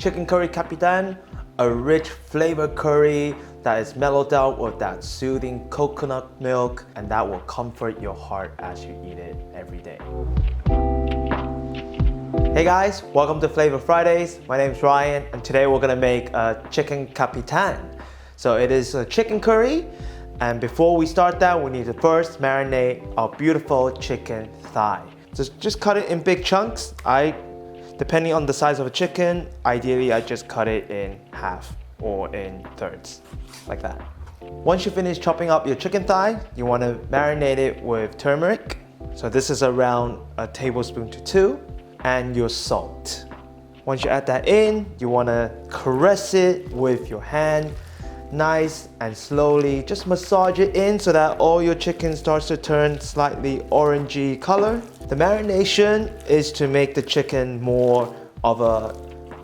chicken curry Kapitan, a rich flavor curry that is mellowed out with that soothing coconut milk, and that will comfort your heart as you eat it every day. Hey guys, welcome to Flavour Fridays. My name is Ryan, and today we're gonna make a chicken Kapitan. So it is a chicken curry, and before we start that, we need to first marinate our beautiful chicken thigh. So just cut it in big chunks. Depending on the size of a chicken, ideally I just cut it in half or in thirds, like that. Once you finish chopping up your chicken thigh, you want to marinate it with turmeric. So this is around a tablespoon to 2, and your salt. Once you add that in, you want to caress it with your hand, nice and slowly. Just massage it in so that all your chicken starts to turn slightly orangey color. The marination is to make the chicken more of a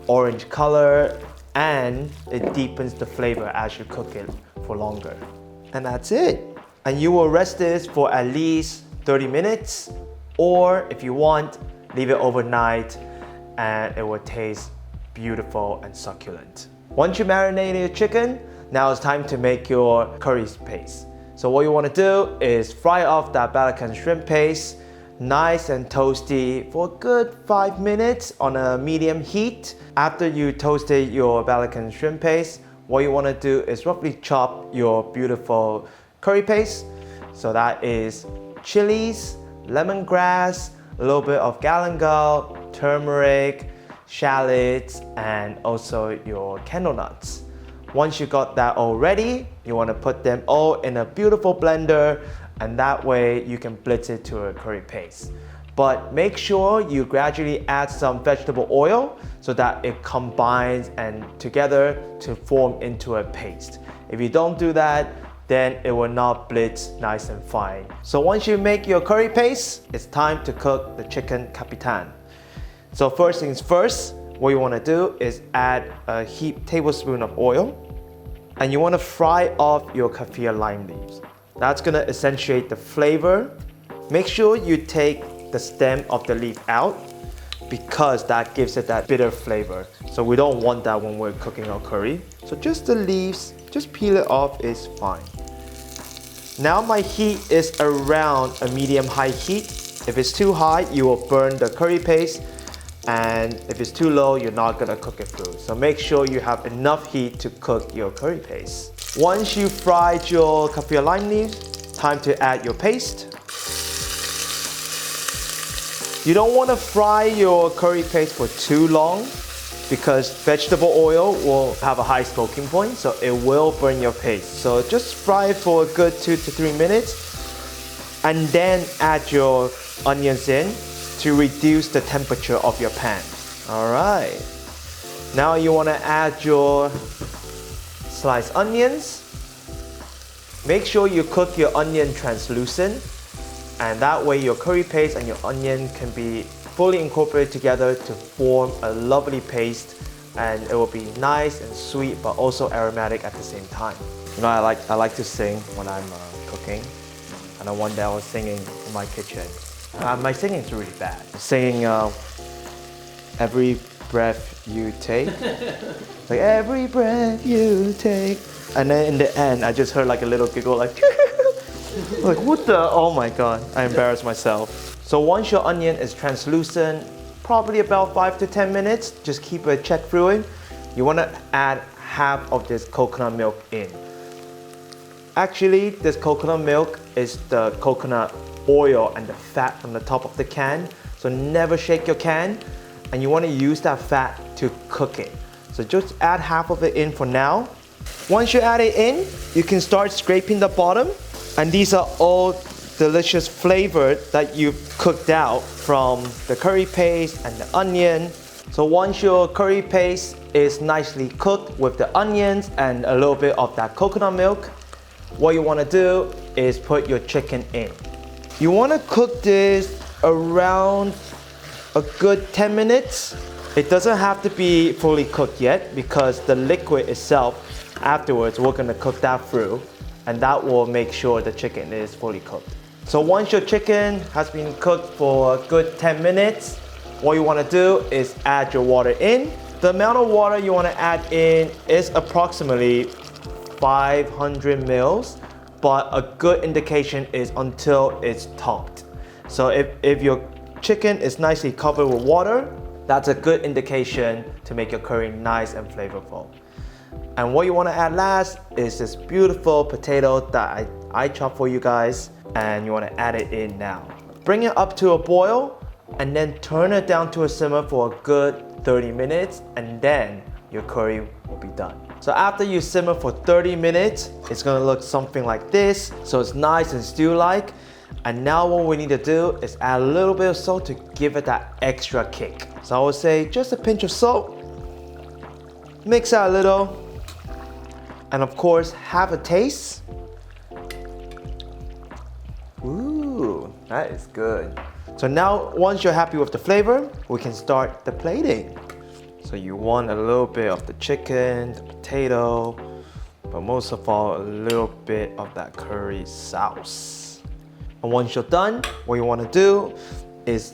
orange color, and it deepens the flavor as you cook it for longer. And that's it. And you will rest this for at least 30 minutes, or if you want, leave it overnight and it will taste beautiful and succulent. Once you marinate your chicken, now it's time to make your curry paste. So what you want to do is fry off that Balakan shrimp paste, nice and toasty, for a good 5 minutes on a medium heat. After you toasted your Balakan shrimp paste, what you want to do is roughly chop your beautiful curry paste. So that is chilies, lemongrass, a little bit of galangal, turmeric, shallots, and also your candle nuts. Once you got that all ready, you want to put them all in a beautiful blender, and that way you can blitz it to a curry paste. But make sure you gradually add some vegetable oil so that it combines and together to form into a paste. If you don't do that, then it will not blitz nice and fine. So once you make your curry paste, it's time to cook the chicken Kapitan. So first things first, what you want to do is add a heaped tablespoon of oil, and you want to fry off your kaffir lime leaves. That's going to accentuate the flavor. Make sure you take the stem of the leaf out because that gives it that bitter flavor. So we don't want that when we're cooking our curry. So just the leaves, just peel it off is fine. Now my heat is around a medium-high heat. If it's too high, you will burn the curry paste, and if it's too low, you're not gonna cook it through. So make sure you have enough heat to cook your curry paste. Once you fried your kaffir lime leaves, time to add your paste. You don't want to fry your curry paste for too long because vegetable oil will have a high smoking point, so it will burn your paste. So just fry it for a good 2 to 3 minutes, and then add your onions in to reduce the temperature of your pan. All right. Now you want to add your sliced onions. Make sure you cook your onion translucent, and that way your curry paste and your onion can be fully incorporated together to form a lovely paste, and it will be nice and sweet but also aromatic at the same time. You know, I like to sing when I'm cooking, and one day I was singing in my kitchen. My singing is really bad. Singing every breath you take, like every breath you take, and then in the end I just heard like a little giggle, like like what the, oh my god, I embarrassed myself. So once your onion is translucent, probably about 5 to 10 minutes, just keep a check through it. You want to add half of this coconut milk in. Actually, this coconut milk is the coconut oil and the fat from the top of the can, so never shake your can, and you want to use that fat to cook it. So just add half of it in for now. Once you add it in, you can start scraping the bottom, and these are all delicious flavor that you've cooked out from the curry paste and the onion. So once your curry paste is nicely cooked with the onions and a little bit of that coconut milk, what you want to do is put your chicken in. You want to cook this around a good 10 minutes. It doesn't have to be fully cooked yet because the liquid itself, afterwards, we're going to cook that through, and that will make sure the chicken is fully cooked. So once your chicken has been cooked for a good 10 minutes, what you want to do is add your water in. The amount of water you want to add in is approximately 500 mils, but a good indication is until it's topped. So if your chicken is nicely covered with water, that's a good indication to make your curry nice and flavorful. And what you want to add last is this beautiful potato that I chopped for you guys, and you want to add it in now. Bring it up to a boil and then turn it down to a simmer for a good 30 minutes, and then your curry will be done. So after you simmer for 30 minutes, it's gonna look something like this. So it's nice and stew-like. And now what we need to do is add a little bit of salt to give it that extra kick. So I would say just a pinch of salt. Mix that a little. And of course, have a taste. Ooh, that is good. So now, once you're happy with the flavor, we can start the plating. So you want a little bit of the chicken, the potato, but most of all, a little bit of that curry sauce. And once you're done, what you want to do is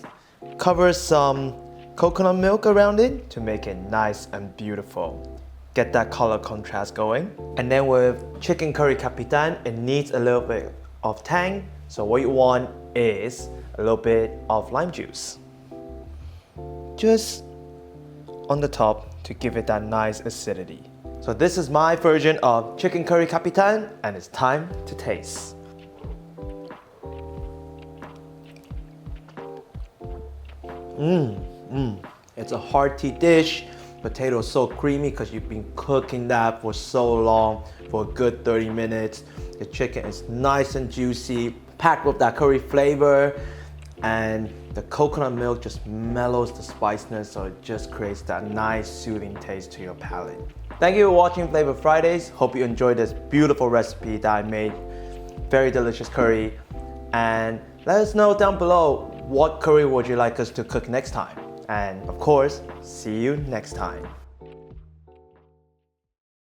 cover some coconut milk around it to make it nice and beautiful. Get that color contrast going. And then with chicken curry Kapitan, it needs a little bit of tang. So what you want is a little bit of lime juice. Just on the top to give it that nice acidity. So this is my version of chicken curry Kapitan, and it's time to taste. It's a hearty dish. Potato is so creamy because you've been cooking that for so long, for a good 30 minutes. The chicken is nice and juicy, packed with that curry flavor, and the coconut milk just mellows the spiciness, so it just creates that nice soothing taste to your palate. Thank you for watching Flavour Fridays. Hope you enjoyed this beautiful recipe that I made. Very delicious curry. And let us know down below, what curry would you like us to cook next time? And of course, see you next time.